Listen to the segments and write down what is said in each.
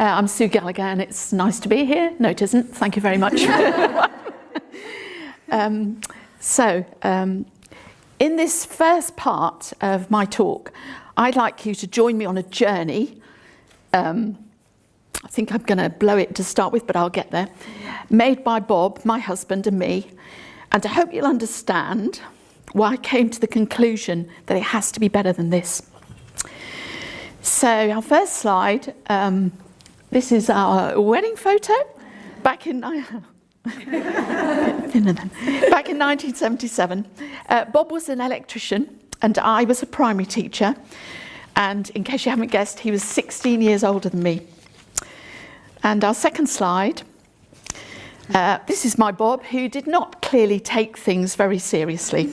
I'm Sue Gallagher, and it's nice to be here. No, it isn't. Thank you very much. In this first part of my talk, I'd like you to join me on a journey. I think I'm going to blow it to start with, but I'll get there. Made by Bob, my husband, and me. And I hope you'll understand why I came to the conclusion that it has to be better than this. So our first slide, this is our wedding photo back in 1977. Bob was an electrician and I was a primary teacher. And in case you haven't guessed, he was 16 years older than me. And our second slide, this is my Bob, who did not clearly take things very seriously.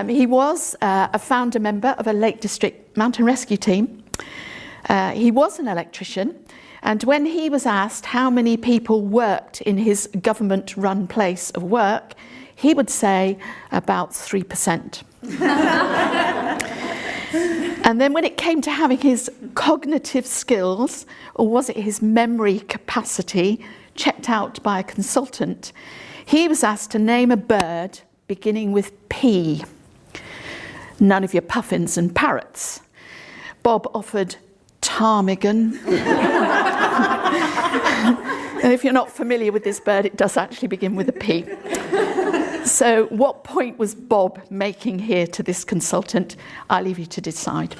He was a founder member of a Lake District mountain rescue team. He was an electrician, and when he was asked how many people worked in his government-run place of work, he would say about 3%. And then when it came to having his cognitive skills, or was it his memory capacity, checked out by a consultant, he was asked to name a bird beginning with P. None of your puffins and parrots. Bob offered ptarmigan. And if you're not familiar with this bird, it does actually begin with a P. So what point was Bob making here to this consultant? I'll leave you to decide.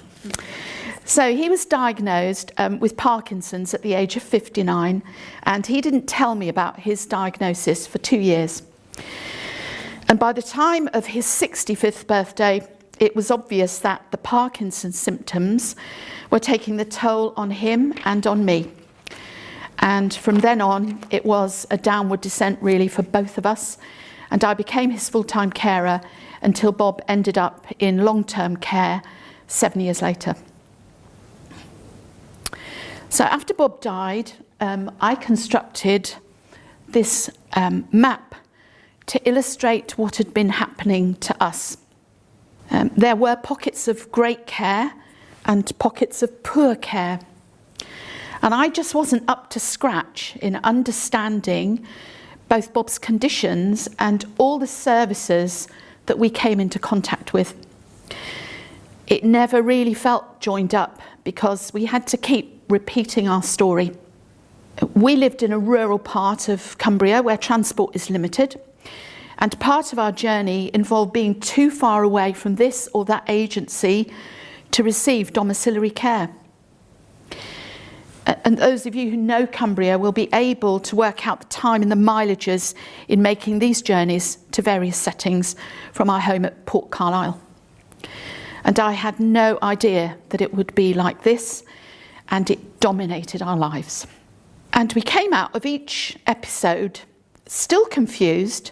So he was diagnosed with Parkinson's at the age of 59, and he didn't tell me about his diagnosis for 2 years. And by the time of his 65th birthday, it was obvious that the Parkinson's symptoms were taking the toll on him and on me. And from then on, it was a downward descent really for both of us. And I became his full-time carer until Bob ended up in long-term care 7 years later. So after Bob died, I constructed this map to illustrate what had been happening to us. There were pockets of great care and pockets of poor care. And I just wasn't up to scratch in understanding both Bob's conditions and all the services that we came into contact with. It never really felt joined up because we had to keep repeating our story. We lived in a rural part of Cumbria where transport is limited, and part of our journey involved being too far away from this or that agency to receive domiciliary care. And those of you who know Cumbria will be able to work out the time and the mileages in making these journeys to various settings from our home at Port Carlisle. And I had no idea that it would be like this, and it dominated our lives. And we came out of each episode still confused,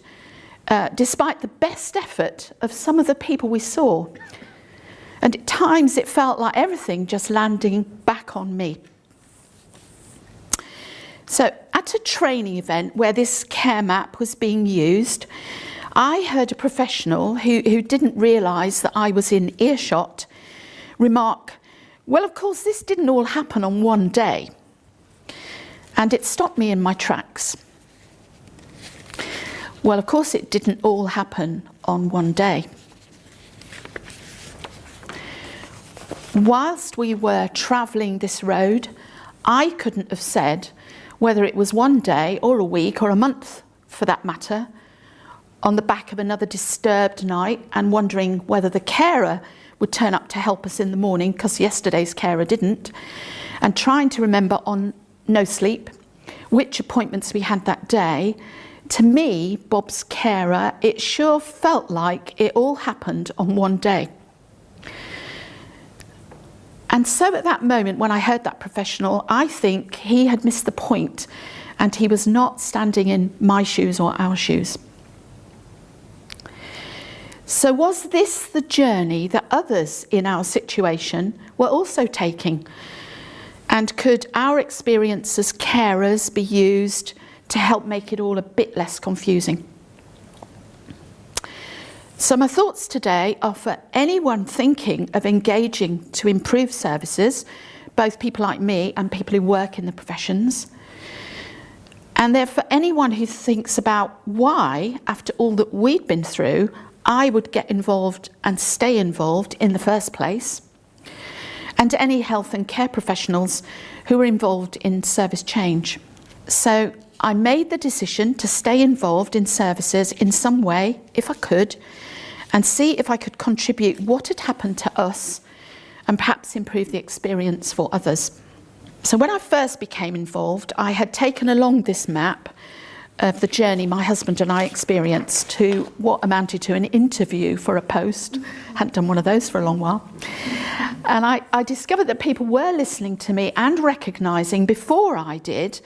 despite the best effort of some of the people we saw. And at times it felt like everything just landing back on me. So at a training event where this care map was being used, I heard a professional who didn't realise that I was in earshot remark, "Well, of course, this didn't all happen on one day." And it stopped me in my tracks. Well, of course, it didn't all happen on one day. Whilst we were travelling this road, I couldn't have said whether it was one day or a week or a month, for that matter, on the back of another disturbed night and wondering whether the carer would turn up to help us in the morning because yesterday's carer didn't, and trying to remember on no sleep which appointments we had that day. To me, Bob's carer, it sure felt like it all happened on one day. And so at that moment, when I heard that professional, I think he had missed the point and he was not standing in my shoes or our shoes. So was this the journey that others in our situation were also taking? And could our experience as carers be used to help make it all a bit less confusing? So my thoughts today are for anyone thinking of engaging to improve services, both people like me and people who work in the professions. And therefore, anyone who thinks about why, after all that we'd been through, I would get involved and stay involved in the first place. And to any health and care professionals who are involved in service change. So I made the decision to stay involved in services in some way, if I could, and see if I could contribute what had happened to us and perhaps improve the experience for others. So when I first became involved, I had taken along this map of the journey my husband and I experienced to what amounted to an interview for a post. Hadn't done one of those for a long while. And I discovered that people were listening to me and recognising before I did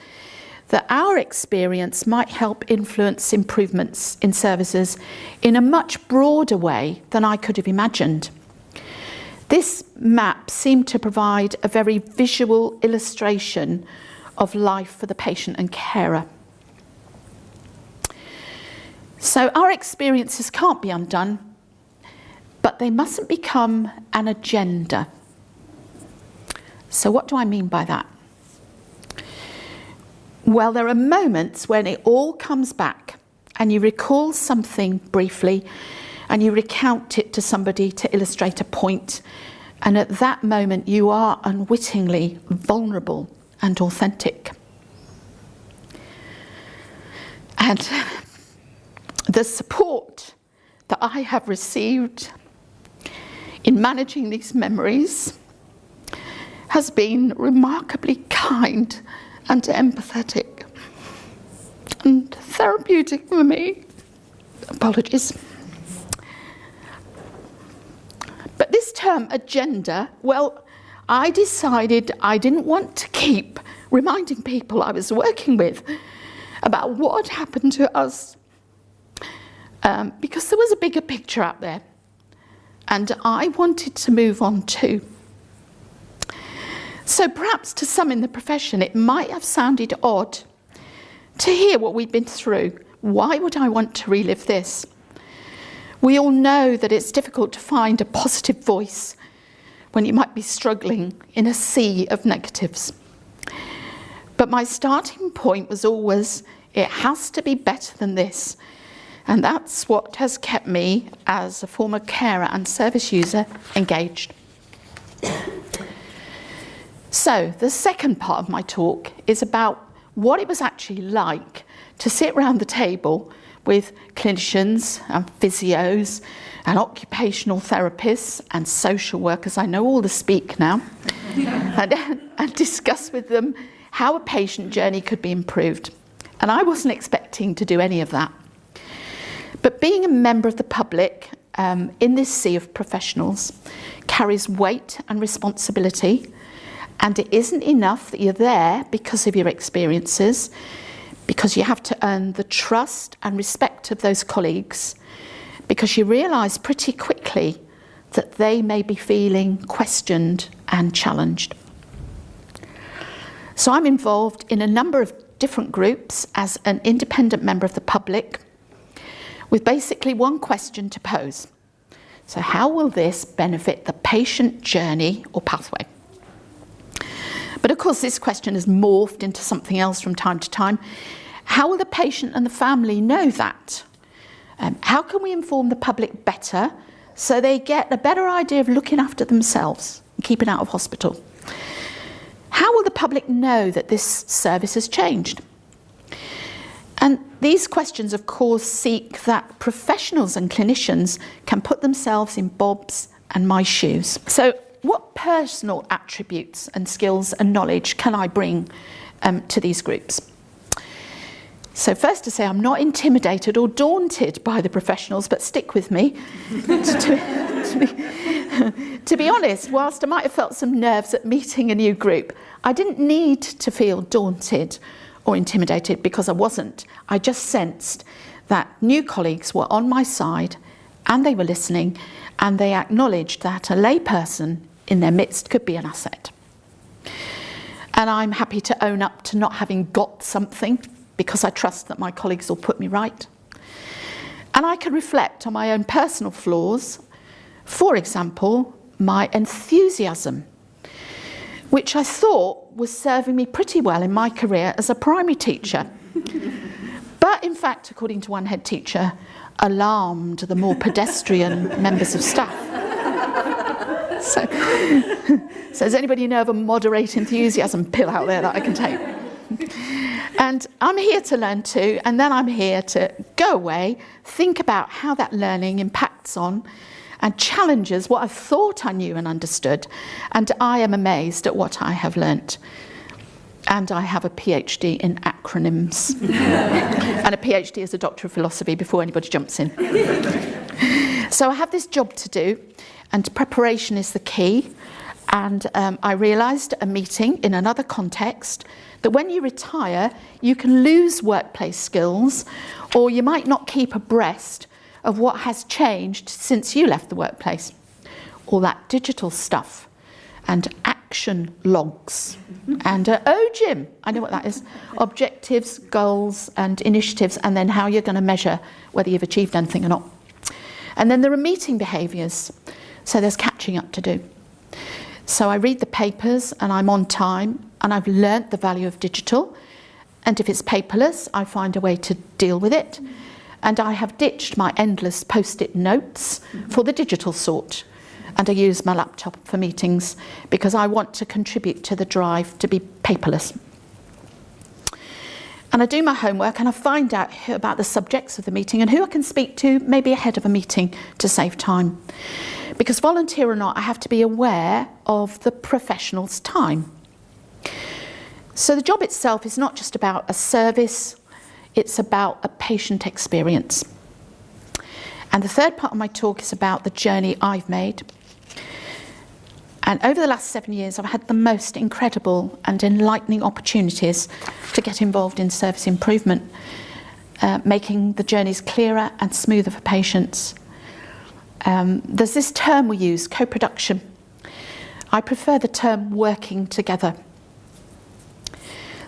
that our experience might help influence improvements in services in a much broader way than I could have imagined. This map seemed to provide a very visual illustration of life for the patient and carer. So our experiences can't be undone, but they mustn't become an agenda. So what do I mean by that? Well, there are moments when it all comes back and you recall something briefly and you recount it to somebody to illustrate a point. And at that moment, you are unwittingly vulnerable and authentic. And the support that I have received in managing these memories has been remarkably kind and empathetic and therapeutic for me. Apologies. But this term, agenda, well, I decided I didn't want to keep reminding people I was working with about what had happened to us, because there was a bigger picture out there, and I wanted to move on too. So perhaps to some in the profession it might have sounded odd to hear what we'd been through. Why would I want to relive this? We all know that it's difficult to find a positive voice when you might be struggling in a sea of negatives. But my starting point was always, it has to be better than this. And that's what has kept me, as a former carer and service user, engaged. So the second part of my talk is about what it was actually like to sit around the table with clinicians and physios and occupational therapists and social workers, I know all the speak now, and discuss with them how a patient journey could be improved. And I wasn't expecting to do any of that. But being a member of the public in this sea of professionals carries weight and responsibility, and it isn't enough that you're there because of your experiences, because you have to earn the trust and respect of those colleagues, because you realise pretty quickly that they may be feeling questioned and challenged. So I'm involved in a number of different groups as an independent member of the public, with basically one question to pose. So how will this benefit the patient journey or pathway? But of course, this question has morphed into something else from time to time. How will the patient and the family know that? How can we inform the public better so they get a better idea of looking after themselves and keeping out of hospital? How will the public know that this service has changed? And these questions, of course, seek that professionals and clinicians can put themselves in Bob's and my shoes. So what personal attributes and skills and knowledge can I bring to these groups? So first to say, I'm not intimidated or daunted by the professionals, but stick with me. To be honest, whilst I might have felt some nerves at meeting a new group, I didn't need to feel daunted or intimidated because I wasn't. I just sensed that new colleagues were on my side and they were listening, and they acknowledged that a layperson in their midst could be an asset. And I'm happy to own up to not having got something, because I trust that my colleagues will put me right. And I can reflect on my own personal flaws. For example, my enthusiasm. which I thought was serving me pretty well in my career as a primary teacher. But in fact, according to one head teacher, alarmed the more pedestrian members of staff. So does anybody know of a moderate enthusiasm pill out there that I can take? And I'm here to learn too, and then I'm here to go away, think about how that learning impacts on and challenges what I thought I knew and understood, and I am amazed at what I have learnt. And I have a PhD in acronyms and a PhD as a Doctor of Philosophy before anybody jumps in. So I have this job to do, and preparation is the key. And I realised at a meeting in another context that when you retire, you can lose workplace skills, or you might not keep abreast of what has changed since you left the workplace. All that digital stuff and action logs and, Jim, I know what that is, objectives, goals and initiatives, and then how you're going to measure whether you've achieved anything or not. And then there are meeting behaviours, so there's catching up to do. So I read the papers and I'm on time, and I've learnt the value of digital, and if it's paperless, I find a way to deal with it. And I have ditched my endless post-it notes for the digital sort, and I use my laptop for meetings because I want to contribute to the drive to be paperless. And I do my homework and I find out about the subjects of the meeting and who I can speak to maybe ahead of a meeting to save time. Because volunteer or not, I have to be aware of the professional's time. So the job itself is not just about a service, it's about a patient experience. And the third part of my talk is about the journey I've made. And over the last 7 years, I've had the most incredible and enlightening opportunities to get involved in service improvement, making the journeys clearer and smoother for patients. There's this term we use, co-production. I prefer the term working together.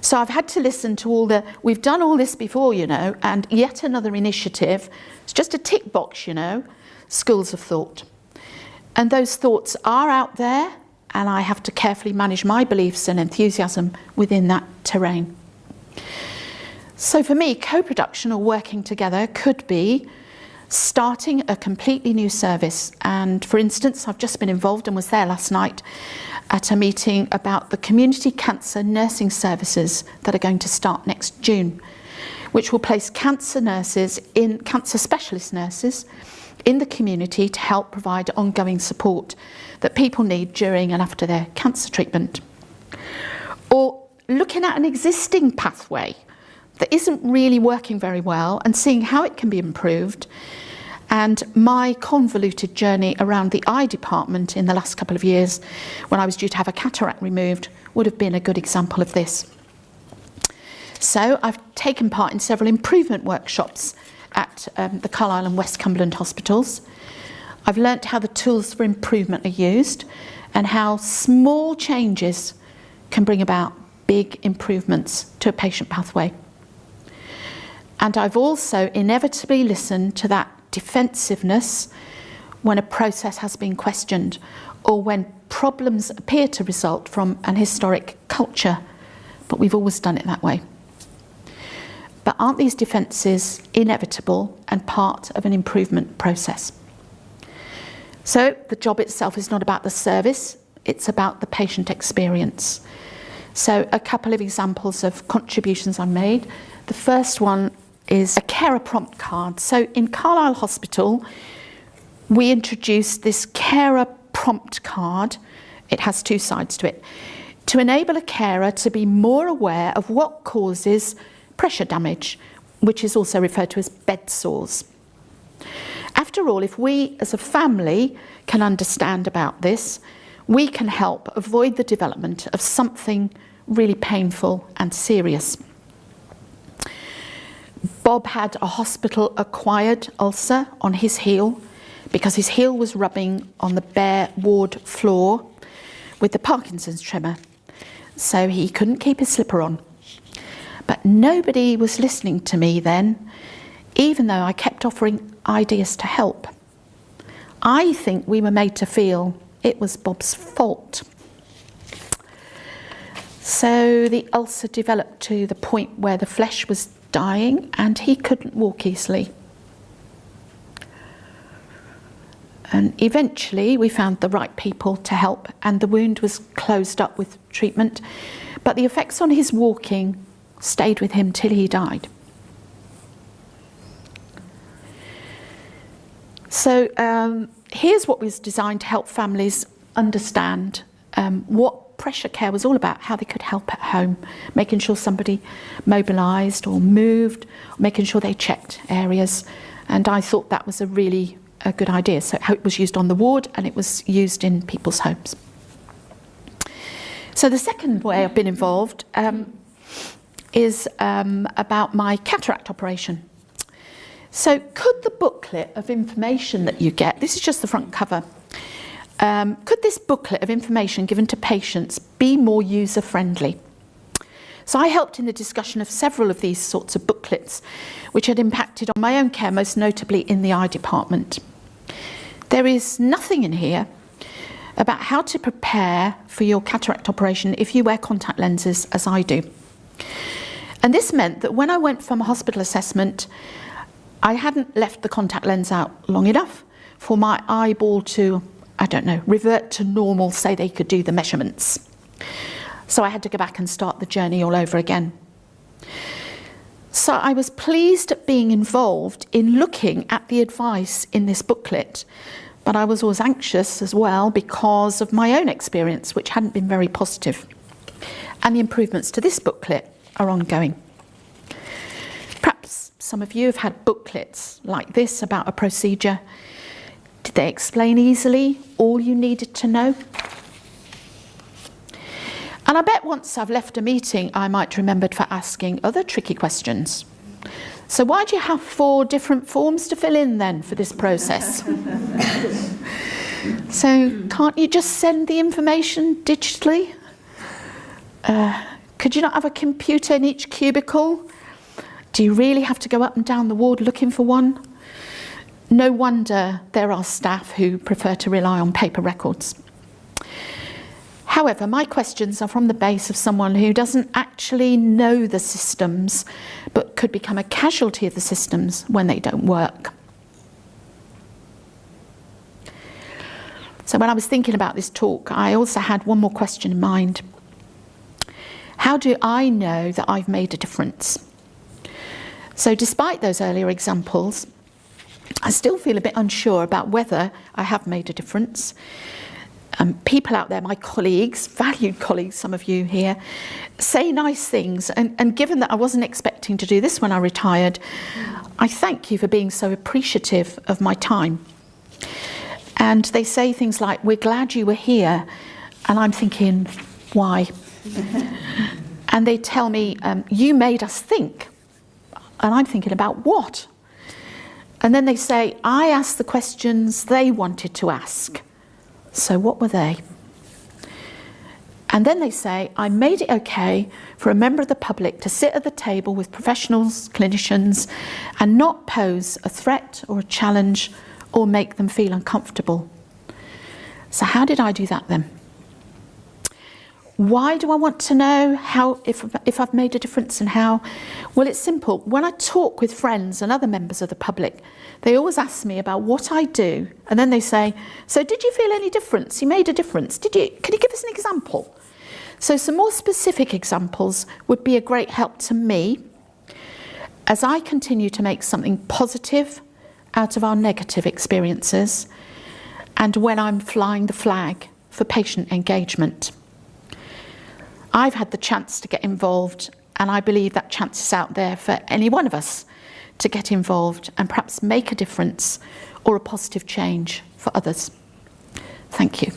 So I've had to listen to we've done all this before, and yet another initiative. It's just a tick box, schools of thought. And those thoughts are out there, and I have to carefully manage my beliefs and enthusiasm within that terrain. So for me, co-production or working together could be starting a completely new service. And for instance, I've just been involved and was there last night at a meeting about the community cancer nursing services that are going to start next June, which will place cancer specialist nurses in the community to help provide ongoing support that people need during and after their cancer treatment. Or looking at an existing pathway that isn't really working very well and seeing how it can be improved. And my convoluted journey around the eye department in the last couple of years, when I was due to have a cataract removed, would have been a good example of this. So I've taken part in several improvement workshops at the Carlisle and West Cumberland hospitals. I've learnt how the tools for improvement are used and how small changes can bring about big improvements to a patient pathway. And I've also inevitably listened to that defensiveness when a process has been questioned, or when problems appear to result from an historic culture, but we've always done it that way. But aren't these defences inevitable and part of an improvement process? So the job itself is not about the service, it's about the patient experience. So a couple of examples of contributions I made. The first one is a carer prompt card. So in Carlisle Hospital, we introduced this carer prompt card. It has two sides to it, to enable a carer to be more aware of what causes pressure damage, which is also referred to as bed sores. After all, if we as a family can understand about this, we can help avoid the development of something really painful and serious. Bob had a hospital-acquired ulcer on his heel because his heel was rubbing on the bare ward floor with the Parkinson's tremor, so he couldn't keep his slipper on. But nobody was listening to me then, even though I kept offering ideas to help. I think we were made to feel it was Bob's fault. So the ulcer developed to the point where the flesh was dying and he couldn't walk easily. And eventually we found the right people to help, and the wound was closed up with treatment, but the effects on his walking stayed with him till he died. So here's what was designed to help families understand what pressure care was all about, how they could help at home, making sure somebody mobilised or moved, making sure they checked areas. And I thought that was a really good idea. So how it was used on the ward and it was used in people's homes. So the second way I've been involved is about my cataract operation. So could the booklet of information that you get, this is just the front cover, could this booklet of information given to patients be more user-friendly? So I helped in the discussion of several of these sorts of booklets, which had impacted on my own care, most notably in the eye department. There is nothing in here about how to prepare for your cataract operation if you wear contact lenses, as I do. And this meant that when I went for my hospital assessment, I hadn't left the contact lens out long enough for my eyeball to, I don't know, revert to normal, say they could do the measurements. So I had to go back and start the journey all over again. So I was pleased at being involved in looking at the advice in this booklet, but I was always anxious as well because of my own experience, which hadn't been very positive. And the improvements to this booklet are ongoing. Perhaps some of you have had booklets like this about a procedure. Did they explain easily all you needed to know? And I bet once I've left a meeting, I might remembered for asking other tricky questions. So why do you have 4 different forms to fill in then for this process? So can't you just send the information digitally? Could you not have a computer in each cubicle? Do you really have to go up and down the ward looking for one? No wonder there are staff who prefer to rely on paper records. However, my questions are from the base of someone who doesn't actually know the systems, but could become a casualty of the systems when they don't work. So when I was thinking about this talk, I also had one more question in mind. How do I know that I've made a difference? So despite those earlier examples, I still feel a bit unsure about whether I have made a difference. People out there, my colleagues, valued colleagues, some of you here, say nice things. And given that I wasn't expecting to do this when I retired, I thank you for being so appreciative of my time. And they say things like, "We're glad you were here." And I'm thinking, why? And they tell me, "You made us think." And I'm thinking, about what? And then they say, "I asked the questions they wanted to ask." So what were they? And then they say, "I made it okay for a member of the public to sit at the table with professionals, clinicians, and not pose a threat or a challenge or make them feel uncomfortable." So how did I do that then? Why do I want to know how, if I've made a difference and how? Well, it's simple. When I talk with friends and other members of the public, they always ask me about what I do. And then they say, "So did you feel any difference? You made a difference. Can you give us an example?" So some more specific examples would be a great help to me as I continue to make something positive out of our negative experiences, and when I'm flying the flag for patient engagement. I've had the chance to get involved, and I believe that chance is out there for any one of us to get involved and perhaps make a difference or a positive change for others. Thank you.